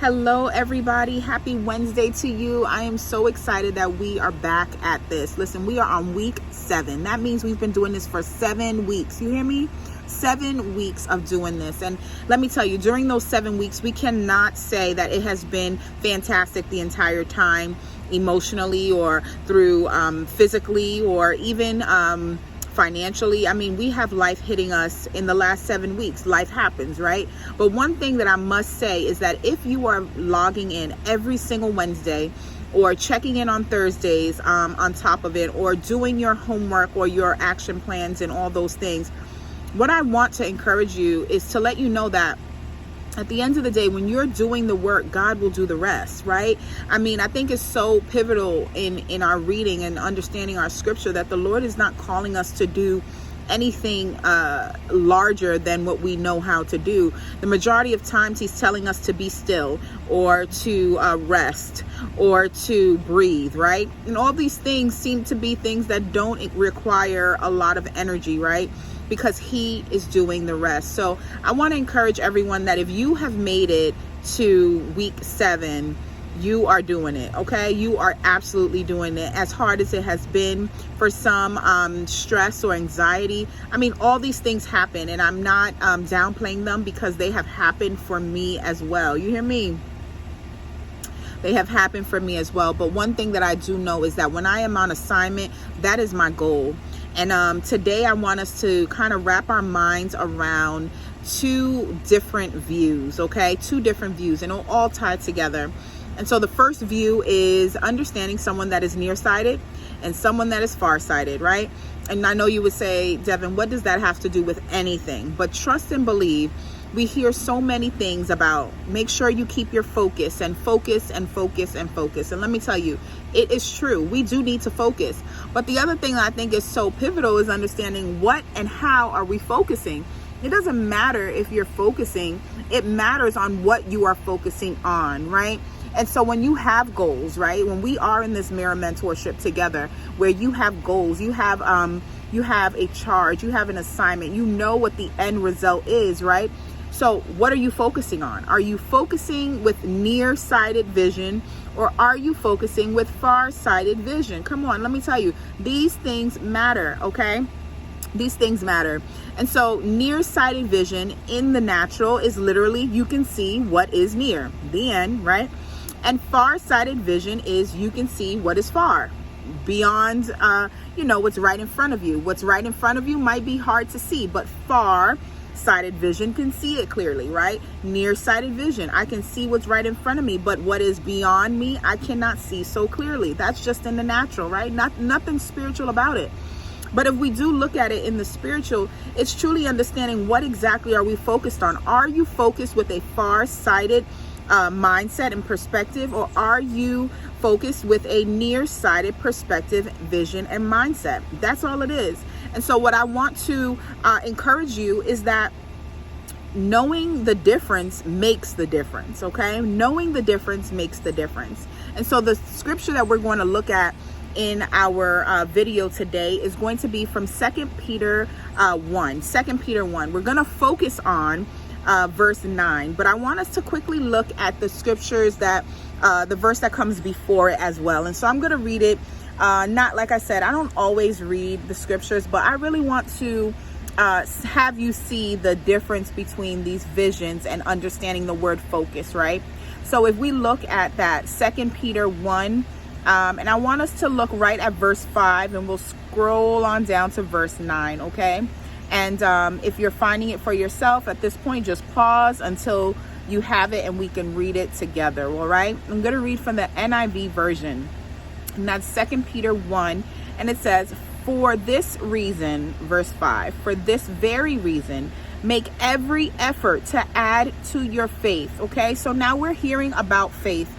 Hello, everybody. Happy Wednesday to you. I am so excited that we are back at this. Listen, we are on week 7. That means we've been doing this for 7 weeks. You hear me? 7 weeks of doing this. And let me tell you, during those 7 weeks, we cannot say that it has been fantastic the entire time, emotionally or through physically or even financially. I mean, we have life hitting us in the last 7 weeks. Life happens, right? But one thing that I must say is that if you are logging in every single Wednesday or checking in on Thursdays on top of it, or doing your homework or your action plans and all those things, what I want to encourage you is to let you know that at the end of the day, when you're doing the work, God will do the rest, right? I mean, I think it's so pivotal in our reading and understanding our scripture that the Lord is not calling us to do anything larger than what we know how to do. The majority of times he's telling us to be still or to rest or to breathe, right? And all these things seem to be things that don't require a lot of energy, right? Because he is doing the rest. So I want to encourage everyone that if you have made it to week 7, you are doing it, okay? You are absolutely doing it. As hard as it has been for some, stress or anxiety. I mean, all these things happen, and I'm not downplaying them because they have happened for me as well. You hear me? They have happened for me as well. But one thing that I do know is that when I am on assignment, that is my goal. And today I want us to kind of wrap our minds around 2 different views, okay? 2 different views, and it'll all tie together. And so the first view is understanding someone that is nearsighted and someone that is farsighted, right? And I know you would say, Devin, what does that have to do with anything? But trust and believe. We hear so many things about make sure you keep your focus and focus and focus and focus. And let me tell you, it is true. We do need to focus. But the other thing I think is so pivotal is understanding what and how are we focusing. It doesn't matter if you're focusing. It matters on what you are focusing on, right? And so when you have goals, right? When we are in this mirror mentorship together, where you have goals, you have a charge, you have an assignment, you know what the end result is, right? So what are you focusing on? Are you focusing with nearsighted vision, or are you focusing with farsighted vision? Come on, let me tell you, these things matter, okay? These things matter. And so nearsighted vision in the natural is literally you can see what is near, the end, right? And farsighted vision is you can see what is far, beyond, what's right in front of you. What's right in front of you might be hard to see, but farsighted vision can see it clearly, right? Nearsighted vision, I can see what's right in front of me, but what is beyond me, I cannot see so clearly. That's just in the natural, right? Nothing spiritual about it. But if we do look at it in the spiritual, it's truly understanding what exactly are we focused on. Are you focused with a farsighted mindset and perspective, or are you focused with a nearsighted perspective, vision, and mindset? That's all it is. And so what I want to encourage you is that knowing the difference makes the difference, okay? Knowing the difference makes the difference. And so the scripture that we're going to look at in our video today is going to be from 2 Peter 1. 2 Peter 1. We're going to focus on verse 9, but I want us to quickly look at the scriptures that the verse that comes before it as well. And so I'm going to read it. Not like I said, I don't always read the scriptures, but I really want to have you see the difference between these visions and understanding the word focus, right? So if we look at that 2 Peter 1, and I want us to look right at verse 5, and we'll scroll on down to verse 9, okay? And if you're finding it for yourself at this point, just pause until you have it and we can read it together, all right? I'm going to read from the NIV version. And that's 2 Peter 1, and it says, for this reason, verse 5, for this very reason, make every effort to add to your faith, okay? So now we're hearing about faith.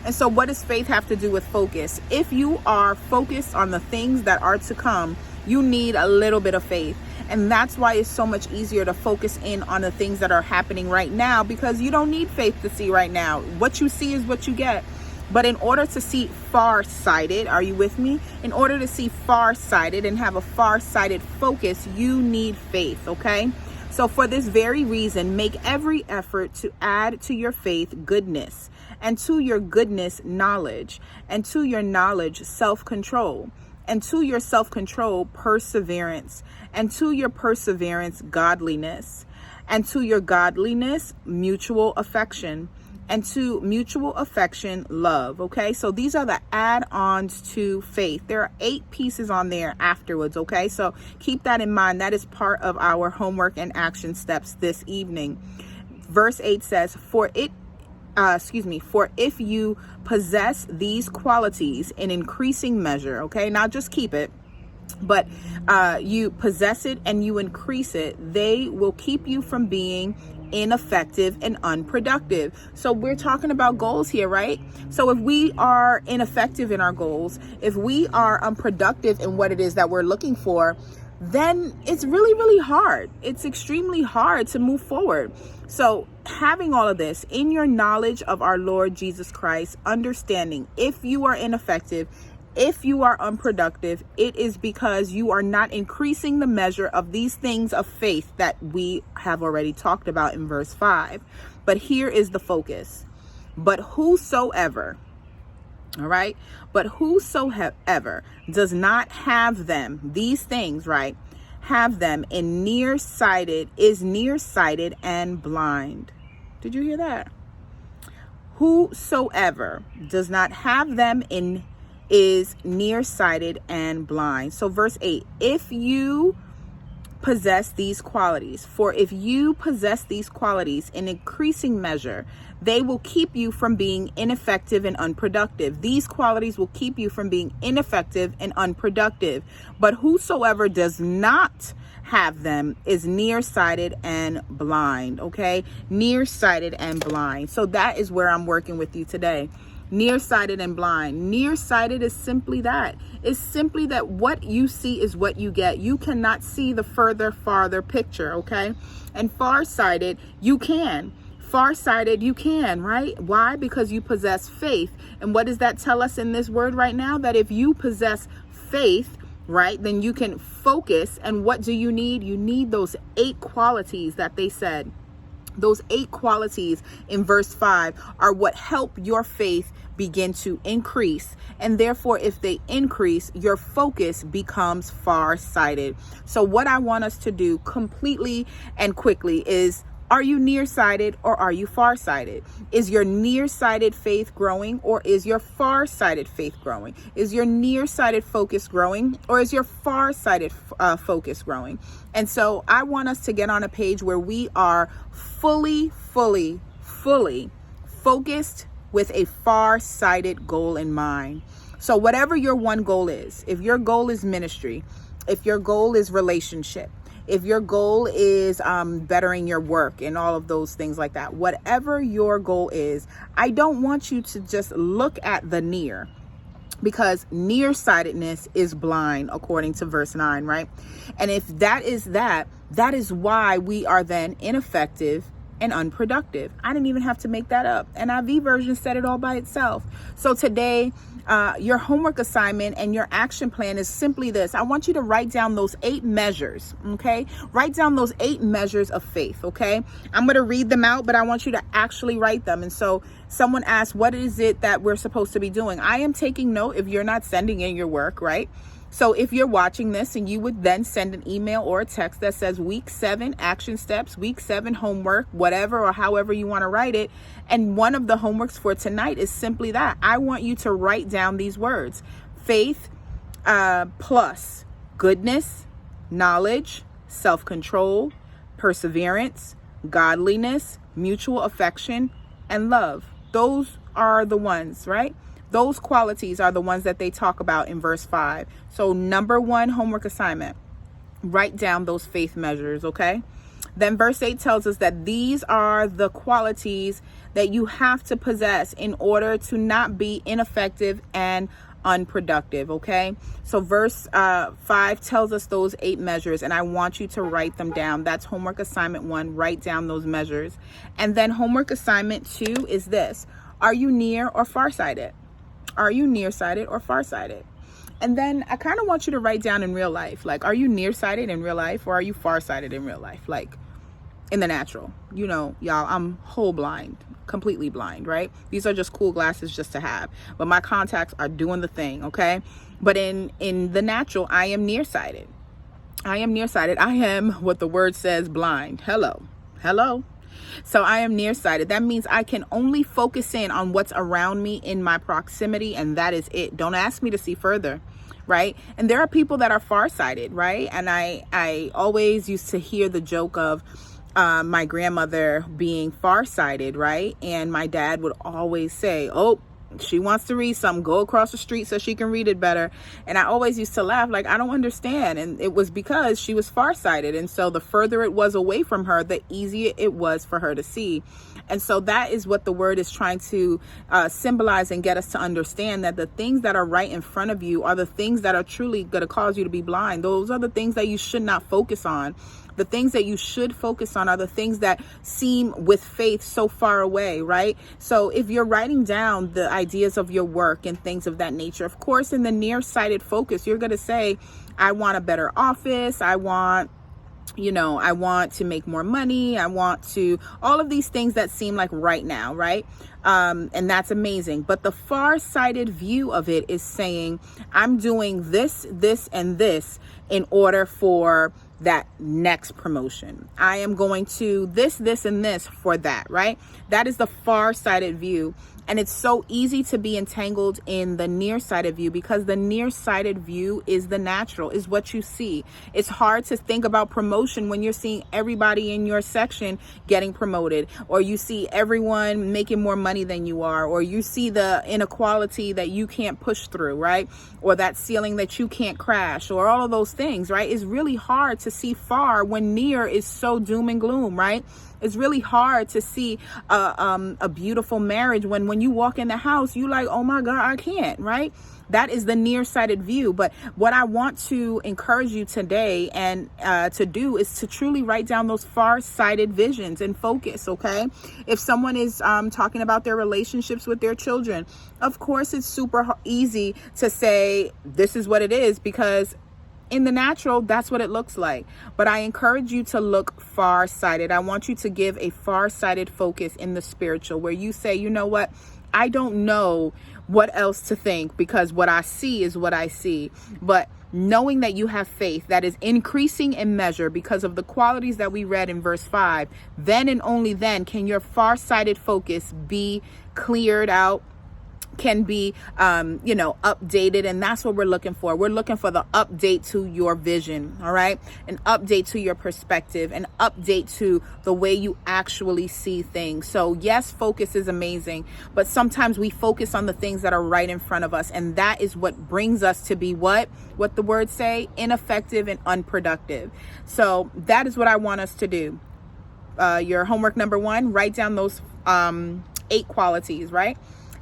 And so what does faith have to do with focus? If you are focused on the things that are to come, you need a little bit of faith. And that's why it's so much easier to focus in on the things that are happening right now, because you don't need faith to see right now. What you see is what you get. But in order to see farsighted, are you with me? In order to see farsighted and have a farsighted focus, you need faith, okay? So for this very reason, make every effort to add to your faith goodness, and to your goodness knowledge, and to your knowledge self-control, and to your self-control perseverance, and to your perseverance godliness, and to your godliness mutual affection, and to mutual affection love. Okay, so these are the add-ons to faith. There are 8 pieces on there afterwards. Okay, so keep that in mind. That is part of our homework and action steps this evening. Verse 8 says, for if you possess these qualities in increasing measure, okay, now just keep it, but you possess it and you increase it, they will keep you from being ineffective and unproductive. So we're talking about goals here, right? So if we are ineffective in our goals, if we are unproductive in what it is that we're looking for, then it's really, really hard. It's extremely hard to move forward. So having all of this in your knowledge of our Lord Jesus Christ, understanding if you are ineffective, if you are unproductive, it is because you are not increasing the measure of these things of faith that we have already talked about in verse 5. But here is the focus. But whosoever, all right, but whosoever does not have them, these things, right, have them in nearsighted, is nearsighted and blind. Did you hear that? Whosoever does not have them in is nearsighted and blind. So verse 8, if you possess these qualities, for if you possess these qualities in increasing measure, they will keep you from being ineffective and unproductive. These qualities will keep you from being ineffective and unproductive. But whosoever does not have them is nearsighted and blind. Okay, nearsighted and blind. So that is where I'm working with you today. Nearsighted and blind. Nearsighted is simply that. It's simply that what you see is what you get. You cannot see the farther picture, okay? And farsighted, you can. Farsighted, you can, right? Why? Because you possess faith. And what does that tell us in this word right now? That if you possess faith, right, then you can focus. And what do you need? You need those 8 qualities that they said. Those 8 qualities in verse 5 are what help your faith begin to increase. And therefore, if they increase, your focus becomes farsighted. So what I want us to do completely and quickly is, are you nearsighted or are you farsighted? Is your nearsighted faith growing or is your farsighted faith growing? Is your nearsighted focus growing or is your farsighted focus growing? And so I want us to get on a page where we are fully focused with a farsighted goal in mind. So whatever your one goal is, if your goal is ministry, if your goal is relationship, if your goal is bettering your work and all of those things like that, whatever your goal is, I don't want you to just look at the near, because nearsightedness is blind, according to verse 9, right? And if that is why we are then ineffective and unproductive. I didn't even have to make that up. NIV version said it all by itself. So today, your homework assignment and your action plan is simply this. I want you to write down those 8 measures, okay? Write down those 8 measures of faith, okay? I'm going to read them out, but I want you to actually write them. And so someone asked, what is it that we're supposed to be doing? I am taking note if you're not sending in your work, right? So if you're watching this, and you would then send an email or a text that says week 7 action steps, week 7 homework, whatever or however you want to write it. And one of the homeworks for tonight is simply that. I want you to write down these words: faith plus goodness, knowledge, self-control, perseverance, godliness, mutual affection, and love. Those are the ones, right? Those qualities are the ones that they talk about in verse 5. So number 1 homework assignment, write down those faith measures, okay? Then verse 8 tells us that these are the qualities that you have to possess in order to not be ineffective and unproductive, okay? So verse 5 tells us those 8 measures, and I want you to write them down. That's homework assignment 1. Write down those measures. And then homework assignment 2 is this: are you near or farsighted? Are you nearsighted or farsighted? And then I kind of want you to write down in real life, like, are you nearsighted in real life or are you farsighted in real life? Like, in the natural. You know, y'all, I'm whole blind, completely blind, right? These are just cool glasses just to have, but my contacts are doing the thing, okay? But in the natural, I am nearsighted. I am nearsighted. I am what the word says, blind. Hello. So I am nearsighted. That means I can only focus in on what's around me in my proximity, and that is it. Don't ask me to see further, right? And there are people that are farsighted, right? And I always used to hear the joke of my grandmother being farsighted, right? And my dad would always say, oh, she wants to read something, go across the street so she can read it better. And I always used to laugh, like, I don't understand. And it was because she was farsighted. And so the further it was away from her, the easier it was for her to see. And so that is what the word is trying to symbolize and get us to understand, that the things that are right in front of you are the things that are truly going to cause you to be blind. Those are the things that you should not focus on. The things that you should focus on are the things that seem with faith so far away, right? So if you're writing down the ideas of your work and things of that nature, of course, in the nearsighted focus, you're going to say, I want a better office. I want to make more money. I want to, all of these things that seem like right now, right? And that's amazing. But the far-sighted view of it is saying, I'm doing this, this, and this in order for that next promotion. I am going to this, and this for that, right? That is the far-sighted view. And it's so easy to be entangled in the nearsighted view, because the nearsighted view is the natural, is what you see. It's hard to think about promotion when you're seeing everybody in your section getting promoted, or you see everyone making more money than you are, or you see the inequality that you can't push through, right? Or that ceiling that you can't crash, or all of those things, right? It's really hard to see far when near is so doom and gloom, right? It's really hard to see a beautiful marriage when you walk in the house, you like, oh my God, I can't, right? That is the nearsighted view. But what I want to encourage you today and to do is to truly write down those far-sighted visions and focus, okay? If someone is talking about their relationships with their children, of course, it's super easy to say, this is what it is, because in the natural, that's what it looks like. But I encourage you to look far-sighted. I want you to give a far-sighted focus in the spiritual, where you say, you know what? I don't know what else to think, because what I see is what I see. But knowing that you have faith that is increasing in measure because of the qualities that we read in verse 5, then and only then can your far-sighted focus be cleared out, can be updated. And that's what we're looking for. We're looking for the update to your vision, all right? An update to your perspective, an update to the way you actually see things. So yes, focus is amazing, but sometimes we focus on the things that are right in front of us, and that is what brings us to be what the words say, ineffective and unproductive. So that is what I want us to do. Your homework number 1, write down those 8 qualities, right?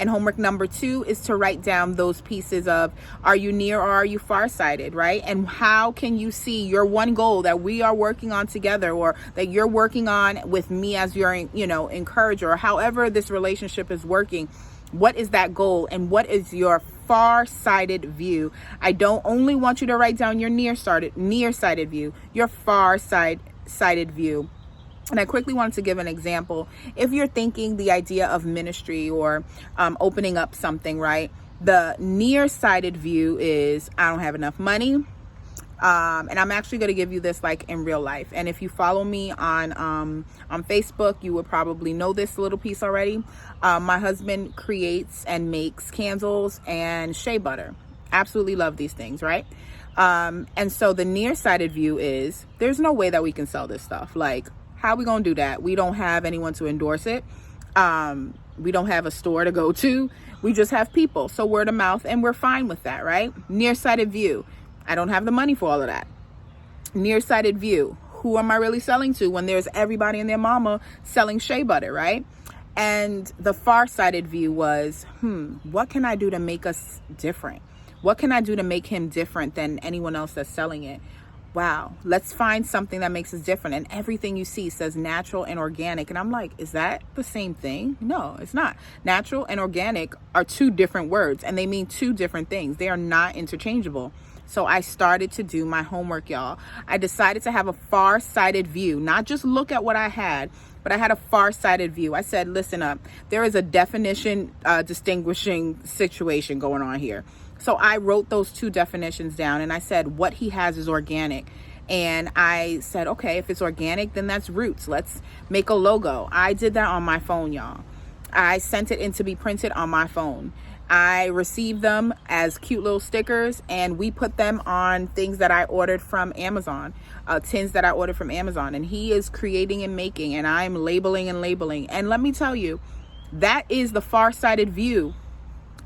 And homework number 2 is to write down those pieces of, are you near or are you farsighted, right? And how can you see your one goal that we are working on together, or that you're working on with me as your, encourager, or however this relationship is working? What is that goal, and what is your far-sighted view? I don't only want you to write down your nearsighted view, your far-sighted view. And I quickly wanted to give an example. If you're thinking the idea of ministry or opening up something, right? The nearsighted view is, I don't have enough money. And I'm actually going to give you this like in real life. And if you follow me on Facebook, you would probably know this little piece already. My husband creates and makes candles and shea butter. Absolutely love these things, right? And so the nearsighted view is, there's no way that we can sell this stuff. Like, how are we going to do that? We don't have anyone to endorse it. We don't have a store to go to. We just have people. So word of mouth, and we're fine with that, right? Nearsighted view. I don't have the money for all of that. Nearsighted view. Who am I really selling to when there's everybody and their mama selling shea butter, right? And the farsighted view was, what can I do to make us different? What can I do to make him different than anyone else that's selling it? Wow, let's find something that makes us different. And everything you see says natural and organic. And I'm like, is that the same thing? No, it's not. Natural and organic are 2 different words, and they mean 2 different things. They are not interchangeable. So I started to do my homework, y'all. I decided to have a far-sighted view, not just look at what I had, but I had a far-sighted view. I said, listen up, there is a definition distinguishing situation going on here. So I wrote those 2 definitions down, and I said, what he has is organic. And I said, okay, if it's organic, then that's roots. Let's make a logo. I did that on my phone, y'all. I sent it in to be printed on my phone. I received them as cute little stickers, and we put them on things that I ordered from Amazon, tins that I ordered from Amazon. And he is creating and making, and I'm labeling and labeling. And let me tell you, that is the far-sighted view.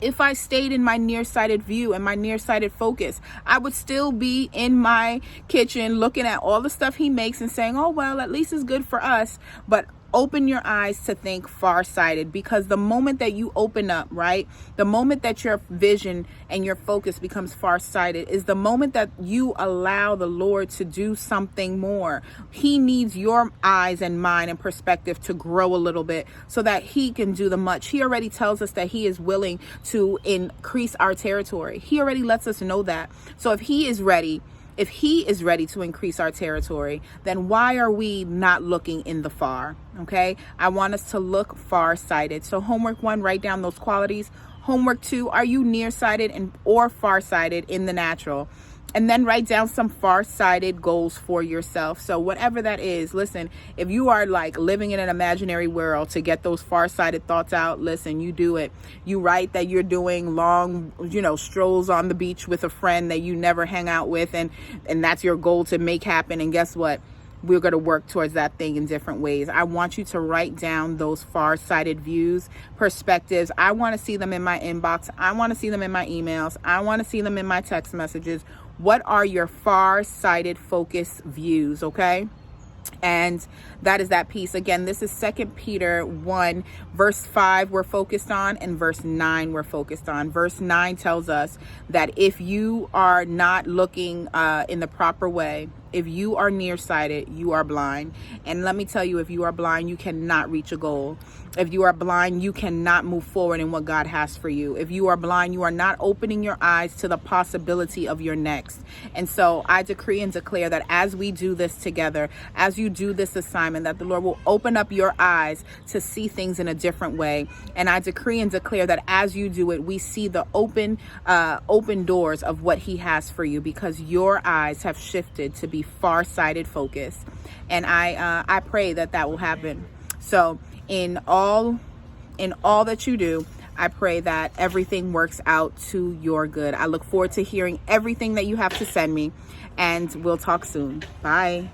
If I stayed in my nearsighted view and my nearsighted focus, I would still be in my kitchen looking at all the stuff he makes and saying, oh, well, at least it's good for us. But open your eyes to think far-sighted, because the moment that you open up, right, the moment that your vision and your focus becomes far-sighted is the moment that you allow the Lord to do something more. He needs your eyes and mind and perspective to grow a little bit so that he can do the much. He already tells us that he is willing to increase our territory. He already lets us know that. So if he is ready to increase our territory, then why are we not looking in the far? Okay, I want us to look far-sighted. So homework 1, write down those qualities. Homework 2, are you nearsighted or far-sighted in the natural? And then write down some far-sighted goals for yourself. So whatever that is, listen, if you are like living in an imaginary world to get those far-sighted thoughts out, listen, you do it. You write that you're doing long, strolls on the beach with a friend that you never hang out with. And that's your goal to make happen. And guess what? We're going to work towards that thing in different ways. I want you to write down those far-sighted views, perspectives. I want to see them in my inbox. I want to see them in my emails. I want to see them in my text messages. What are your far-sighted focus views, okay? And that is that piece. Again, this is 2 Peter 1, verse 5 we're focused on, and verse 9 we're focused on. Verse 9 tells us that if you are not looking in the proper way, if you are nearsighted, you are blind. And let me tell you, if you are blind, you cannot reach a goal. If you are blind, you cannot move forward in what God has for you. If you are blind, you are not opening your eyes to the possibility of your next. And so I decree and declare that as we do this together, as you do this assignment, that the Lord will open up your eyes to see things in a different way. And I decree and declare that as you do it, we see the open doors of what he has for you, because your eyes have shifted to be far-sighted focus. And I pray that will happen. So in all that you do, I pray that everything works out to your good. I look forward to hearing everything that you have to send me, and we'll talk soon. Bye.